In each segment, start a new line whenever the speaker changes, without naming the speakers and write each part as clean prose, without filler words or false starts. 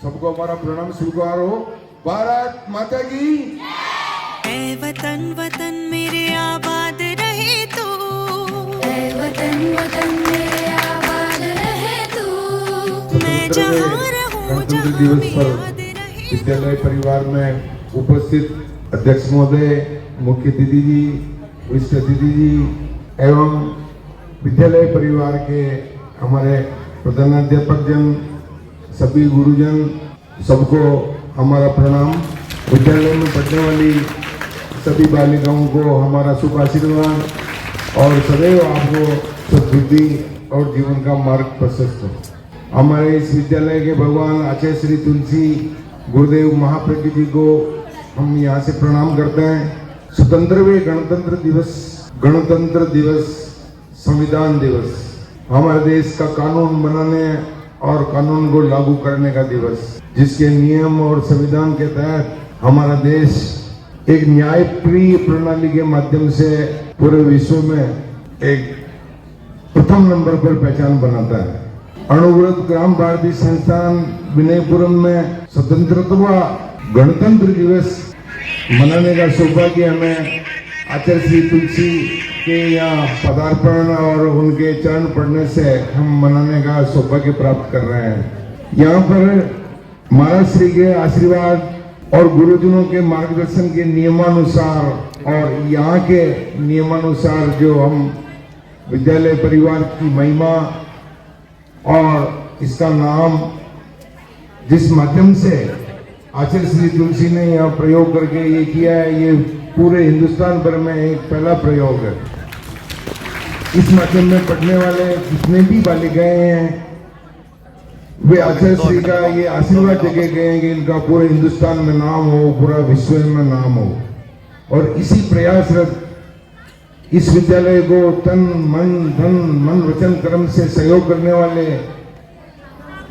सबको हमारा प्रणाम स्वीकार हो। भारत माता की
ऐ वतन वतन मेरे आबाद रहे तू,
ऐ वतन वतन मेरे आबाद रहे तू।
मैं जहाँ रहूँ
गणतंत्र
जहाँ
दिवस
भी
पर
याद रहे
विद्यालय परिवार में उपस्थित अध्यक्ष महोदय, मुख्य अतिथि जी, विशिष्ट अतिथि जी एवं विद्यालय परिवार के हमारे प्रधानाध्यापक जन, सभी गुरुजन, सबको हमारा प्रणाम। विद्यालय में पढ़ने वाली सभी बालिकाओं को हमारा शुभ आशीर्वाद और सदैव आपको सद्बुद्धि और जीवन का मार्ग प्रशस्त हो। हमारे इस विद्यालय के भगवान आचार्य श्री तुलसी गुरुदेव महाप्रज्ञ जी को हम यहाँ से प्रणाम करते हैं। स्वतंत्रवे गणतंत्र दिवस, संविधान दिवस, हमारे देश का कानून बनाने और कानून को लागू करने का दिवस, जिसके नियम और संविधान के तहत हमारा देश एक न्यायप्रिय प्रणाली के माध्यम से पूरे विश्व में एक प्रथम नंबर पर पहचान बनाता है। अणुव्रत ग्राम भारती संस्थान विनयपुरम में स्वतंत्रता गणतंत्र दिवस मनाने का सौभाग्य हमें आचार्य श्री तुलसी के यहाँ पदार्पण और उनके चरण पढ़ने से हम मनाने का सौभाग्य प्राप्त कर रहे हैं। यहाँ पर महाराज श्री के आशीर्वाद और गुरुजनों के मार्गदर्शन के नियमानुसार और यहाँ के नियमानुसार जो हम विद्यालय परिवार की महिमा और इसका नाम जिस माध्यम से आचार्य श्री तुलसी ने यहाँ प्रयोग करके ये किया है, ये पूरे हिंदुस्तान भर में एक पहला प्रयोग है। इस माध्यम में पढ़ने वाले जितने भी बालिकाएं हैं वे आचार्य श्री का ये आशीर्वाद देके गए हैं कि इनका पूरे हिंदुस्तान में नाम हो, पूरा विश्व में नाम हो। और इसी प्रयासरत इस विद्यालय को तन मन धन मन वचन कर्म से सहयोग करने वाले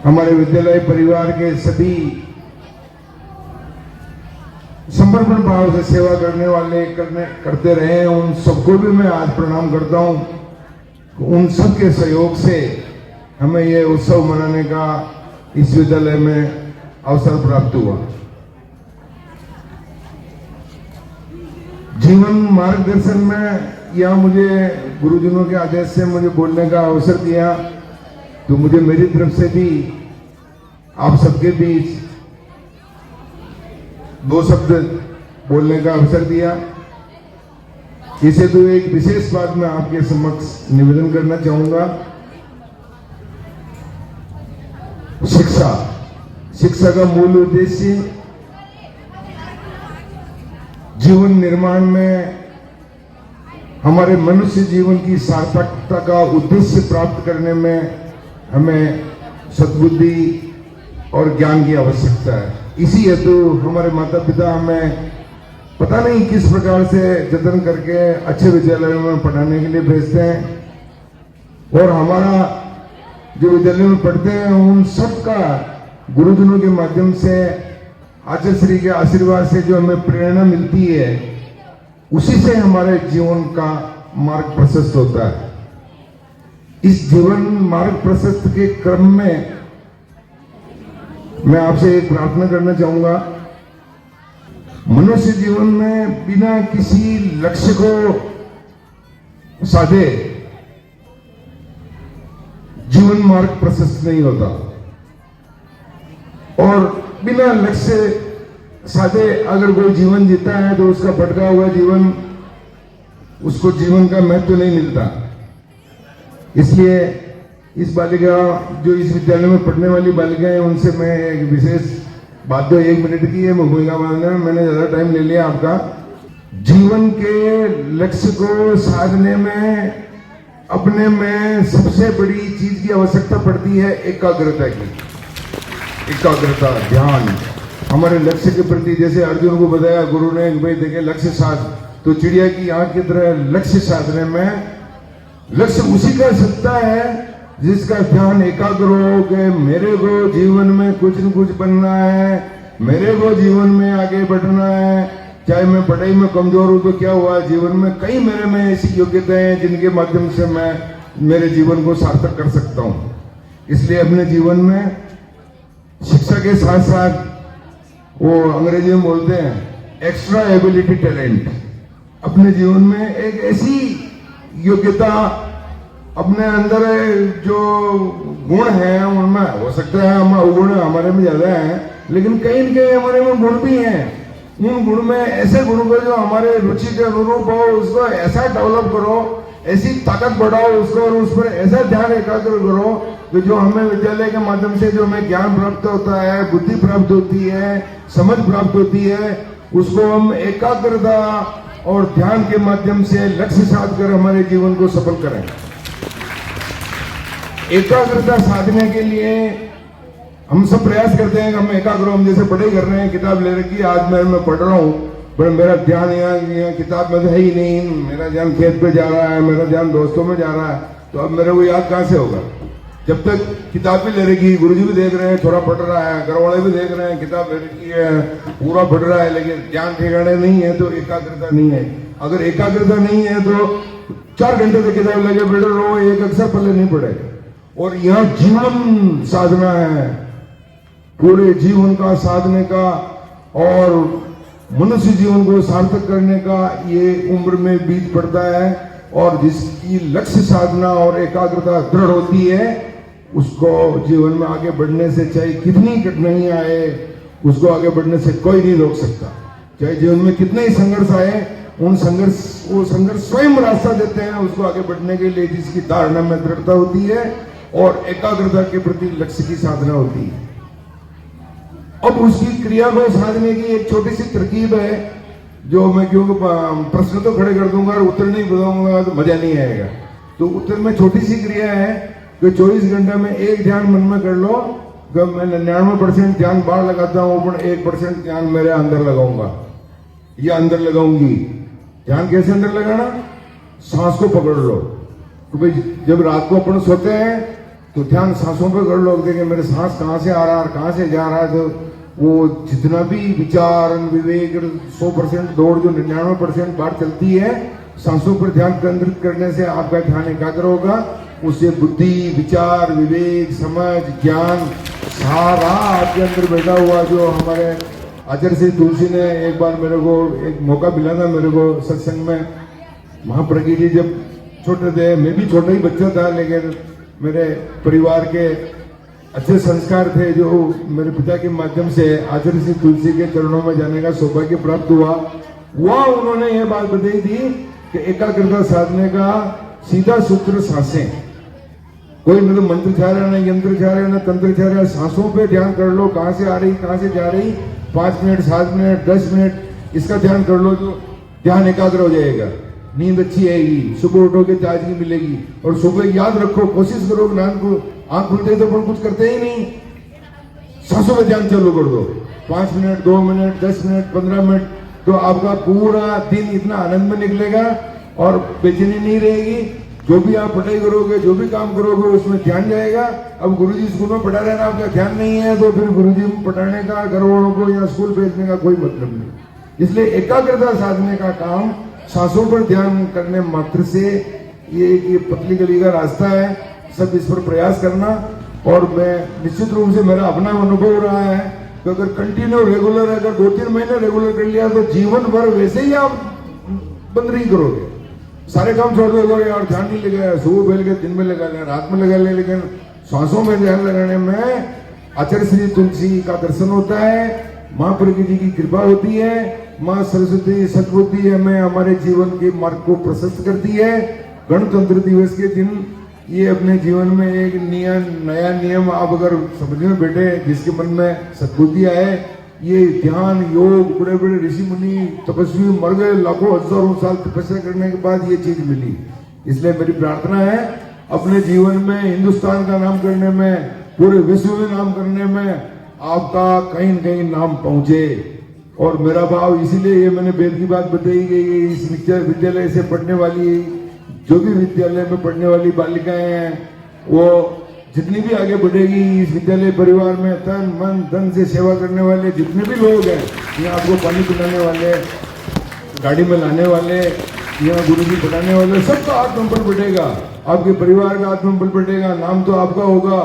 हमारे विद्यालय परिवार के सभी समर्पण भाव से सेवा करने वाले करते रहे, उन सबको भी मैं आज प्रणाम करता हूं। उन सब के सहयोग से हमें ये उत्सव मनाने का इस विद्यालय में अवसर प्राप्त हुआ। जीवन मार्गदर्शन में या मुझे गुरुजनों के आदेश से मुझे बोलने का अवसर दिया, तो मुझे मेरी तरफ से भी आप सबके बीच दो शब्द बोलने का अवसर दिया। इसे तो एक विशेष बात मैं आपके समक्ष निवेदन करना चाहूंगा। शिक्षा का मूल उद्देश्य जीवन निर्माण में हमारे मनुष्य जीवन की सार्थकता का उद्देश्य प्राप्त करने में हमें सद्बुद्धि और ज्ञान की आवश्यकता है। इसी हेतु हमारे माता पिता हमें पता नहीं किस प्रकार से जतन करके अच्छे विद्यालयों में पढ़ाने के लिए भेजते हैं और हमारा जो विद्यालय में पढ़ते हैं उन सब का गुरुजनों के माध्यम से आचार्य श्री के आशीर्वाद से जो हमें प्रेरणा मिलती है, उसी से हमारे जीवन का मार्ग प्रशस्त होता है। इस जीवन मार्ग प्रशस्त के क्रम में मैं आपसे एक प्रार्थना करना चाहूंगा। मनुष्य जीवन में बिना किसी लक्ष्य को साधे जीवन मार्ग प्रशस्त नहीं होता और बिना लक्ष्य साधे अगर कोई जीवन जीता है तो उसका भटका हुआ जीवन, उसको जीवन का महत्व नहीं मिलता। इसलिए इस बालिका जो इस विद्यालय में पढ़ने वाली बालिकाएं हैं, उनसे मैं एक विशेष बात तो 1 मिनट की है, भूमिका मानना मैंने ज्यादा टाइम ले लिया आपका। जीवन के लक्ष्य को साधने में अपने में सबसे बड़ी चीज की आवश्यकता पड़ती है एकाग्रता की। एकाग्रता, ध्यान हमारे लक्ष्य के प्रति, जैसे अर्जुन को बताया गुरु ने, भाई देखे लक्ष्य साध, तो चिड़िया की आंख की तरह लक्ष्य साधने में लक्ष्य उसी का सकता है जिसका ध्यान एकाग्र हो गए। मेरे को जीवन में कुछ न कुछ बनना है, मेरे को जीवन में आगे बढ़ना है, चाहे मैं पढ़ाई में कमजोर हूं तो क्या हुआ, जीवन में कई मेरे में ऐसी योग्यताएं हैं जिनके माध्यम से मैं मेरे जीवन को सार्थक कर सकता हूं। इसलिए अपने जीवन में शिक्षा शिक्षा के साथ साथ वो अंग्रेजी में बोलते हैं एक्स्ट्रा एबिलिटी टैलेंट, अपने जीवन में एक ऐसी योग्यता अपने अंदर जो गुण है उनमें हो सकता है हम अवगुण हमारे में ज्यादा है, लेकिन कहीं न कहीं हमारे में गुण भी हैं। उन गुण में ऐसे गुण को जो हमारे रुचि के अनुरूप हो उसको ऐसा डेवलप करो, ऐसी ताकत बढ़ाओ उसको, और उस पर ऐसा ध्यान एकाग्र करो कि जो हमें विद्यालय के माध्यम से जो हमें ज्ञान प्राप्त होता है, बुद्धि प्राप्त होती है, समझ प्राप्त होती है, उसको हम एकाग्रता और ध्यान के माध्यम से लक्ष्य साध कर हमारे जीवन को सफल करें। एकाग्रता साधने के लिए हम सब प्रयास करते हैं कि हम एकाग्र, हम जैसे पढ़ाई कर रहे हैं, किताब ले रखी है, आज मैं पढ़ रहा हूँ, पर मेरा ध्यान यहाँ किताब में तो है ही नहीं, मेरा ध्यान खेत पे जा रहा है, मेरा ध्यान दोस्तों में जा रहा है, तो अब मेरे को याद कहाँ से होगा? जब तक किताब भी ले रखी, गुरुजी भी देख रहे हैं, थोड़ा पढ़ रहा है, घर वाले भी देख रहे हैं, किताब ले रखी है, पूरा पढ़ रहा है, लेकिन ध्यान ठिकाने नहीं है तो एकाग्रता नहीं है। अगर एकाग्रता नहीं है तो 4 घंटे से किताब लगे बैठे रहो, एक अक्षर पल्ले नहीं पड़ेगा। और यहाँ जीवन साधना है, पूरे जीवन का साधने का और मनुष्य जीवन को सार्थक करने का ये उम्र में बीत पड़ता है, और जिसकी लक्ष्य साधना और एकाग्रता दृढ़ होती है उसको जीवन में आगे बढ़ने से चाहे कितनी कठिनाइयां आए उसको आगे बढ़ने से कोई नहीं रोक सकता। चाहे जीवन में कितने ही संघर्ष आए, वो संघर्ष स्वयं रास्ता देते हैं उसको आगे बढ़ने के लिए, जिसकी धारणा में दृढ़ता होती है और एकाग्रता के प्रति लक्ष्य की साधना होती है। अब उसकी क्रिया को साधने की एक छोटी सी तरकीब है जो मैं, क्योंकि प्रश्न तो खड़े कर दूंगा और उत्तर नहीं बताऊंगा तो मजा नहीं आएगा, तो उत्तर में छोटी सी क्रिया है कि 24 घंटे में एक ध्यान मन में कर लो। जब मैं 99% ध्यान बाहर लगाता हूँ, पर 1% ध्यान मेरे अंदर लगाऊंगा या अंदर लगाऊंगी। ध्यान कैसे अंदर लगाना? सांस को पकड़ लो। तो भाई जब रात को अपन सोते हैं तो ध्यान सांसों पे कर लो, देखें मेरे सांस कहाँ से आ रहा है और कहाँ से जा रहा है, तो वो जितना भी विचार विवेक 100% दौड़ जो 99% बार चलती है, सांसों पर ध्यान केंद्रित करने से आपका ध्यान एकाग्र होगा। उससे बुद्धि, विचार, विवेक, समझ, ज्ञान सारा आपके अंदर बैठा हुआ। जो हमारे आचार्य श्री तुलसी ने एक बार मेरे को एक मौका मिला था, मेरे को सत्संग में, महाप्रज्ञ जी जब छोटे थे, मैं भी छोटा ही बच्चा था, लेकिन मेरे परिवार के अच्छे संस्कार थे जो मेरे पिता के माध्यम से आचार्य श्री तुलसी के चरणों में जाने का सौभाग्य प्राप्त हुआ। वह उन्होंने ये बात बताई थी कि एकाग्रता साधने का सीधा सूत्र सांसें। कोई न तो मंत्र छा रहा, न यंत्र छा रहा, न तंत्र छा रहा, सांसों पे ध्यान कर लो, कहाँ से आ रही, कहाँ से जा रही, 5 मिनट, 7 मिनट, 10 मिनट इसका ध्यान कर लो, तो ध्यान एकाग्र हो जाएगा। नींद अच्छी आएगी, सुबह उठोगे ताजगी मिलेगी। और सुबह याद रखो, कोशिश करो ध्यान को, आंख खुलते तो अपन कुछ करते ही नहीं, सांसों पे ध्यान चालू कर दो। 5 मिनट, 2 मिनट, 10 मिनट, 15 मिनट, तो आपका पूरा दिन इतना आनंद में निकलेगा और बेचैनी नहीं रहेगी। जो भी आप पढ़ाई करोगे, जो भी काम करोगे, उसमें ध्यान जाएगा। अब गुरुजी स्कूल में पढ़ा रहे ना, आपका ध्यान नहीं है तो फिर गुरुजी में पढ़ाने का, घर वालों को या स्कूल भेजने का कोई मतलब नहीं। इसलिए एकाग्रता साधने का काम सांसों पर ध्यान करने मात्र से ये पतली गली का रास्ता है। सब इस पर प्रयास करना। और मैं निश्चित रूप से, मेरा अपना अनुभव रहा है कि अगर कंटिन्यू रेगुलर, अगर 2-3 महीने रेगुलर कर लिया तो जीवन भर वैसे ही आप बंद नहीं करोगे। सारे काम छोड़ दोगे यार, ध्यान नहीं लगाया, सुबह बेल के दिन में लगा लें, रात में लगा लें, लेकिन सांसों में ध्यान लगाने में आचार्य श्री तुलसी का दर्शन होता है, माँ प्रज्ञा जी की कृपा होती है, माँ सरस्वती सद्बुद्धि हमें हमारे जीवन के मार्ग को प्रशस्त करती है। गणतंत्र दिवस के दिन ये अपने जीवन में एक नया नियम आप अगर समझ में बैठे, जिसके मन में सद्बुद्धि आए, ये ध्यान योग, बड़े बड़े ऋषि मुनि तपस्वी मर गए, लाखों हजारों साल तपस्या करने के बाद ये चीज मिली। इसलिए मेरी प्रार्थना है, अपने जीवन में हिंदुस्तान का नाम करने में, पूरे विश्व में नाम करने में आपका कहीं न कहीं नाम पहुंचे। और मेरा भाव इसीलिए, ये मैंने वेद की बात बताई गई, इस विद्यालय से पढ़ने वाली, जो भी विद्यालय में पढ़ने वाली बालिकाएं हैं, वो जितनी भी आगे बढ़ेगी, इस विद्यालय परिवार में तन मन धन से सेवा करने वाले जितने भी लोग हैं, यहाँ आपको पानी पिलाने वाले, गाड़ी में लाने वाले, यहाँ गुरुजी पढ़ाने वाले, सबका आत्मबल बढ़ेगा, आपके परिवार का आत्मबल बढ़ेगा, नाम तो आपका होगा।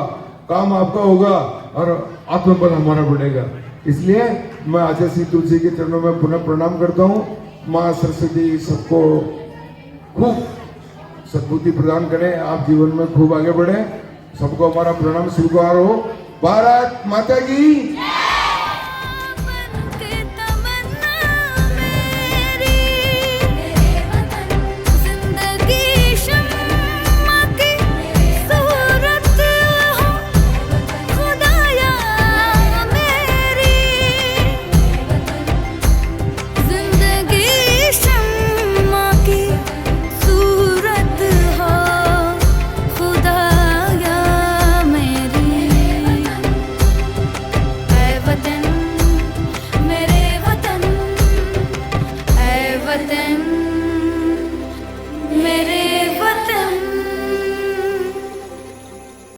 काम आपका होगा और आत्मबल हमारा बढ़ेगा। इसलिए मैं आचार्य श्री तुलसी के चरणों में पुनः प्रणाम करता हूँ। माँ सरस्वती सबको खूब सद्बुद्धि प्रदान करें, आप जीवन में खूब आगे बढ़े। सबको हमारा प्रणाम स्वीकार हो। भारत माता की